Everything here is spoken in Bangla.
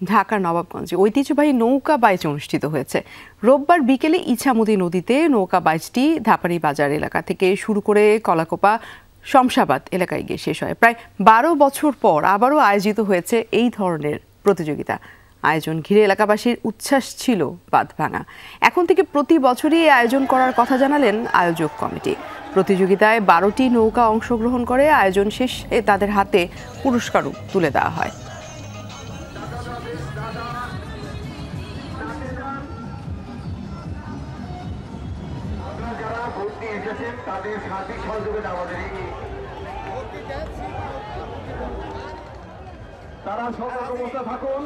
ঢাকার নবাবগঞ্জে ঐতিহ্যবাহী নৌকা বাইচ অনুষ্ঠিত হয়েছে। রোববার বিকেলে ইছামতি নদীতে নৌকা বাইচটি ধাপারি বাজার এলাকা থেকে শুরু করে কলাকোপা শমশাবাদ এলাকায় গিয়ে শেষ হয়। প্রায় 12 বছর পর আবারও আয়োজিত হয়েছে এই ধরনের প্রতিযোগিতা। আয়োজন ঘিরে এলাকাবাসীর উচ্ছ্বাস ছিল বাঁধ ভাঙা। এখন থেকে প্রতি বছরই এই আয়োজন করার কথা জানালেন আয়োজক কমিটি। প্রতিযোগিতায় 12টি নৌকা অংশগ্রহণ করে। আয়োজন শেষে তাদের হাতে পুরস্কারও তুলে দেওয়া হয়। তারা সতর্ক অবস্থা থাকুন।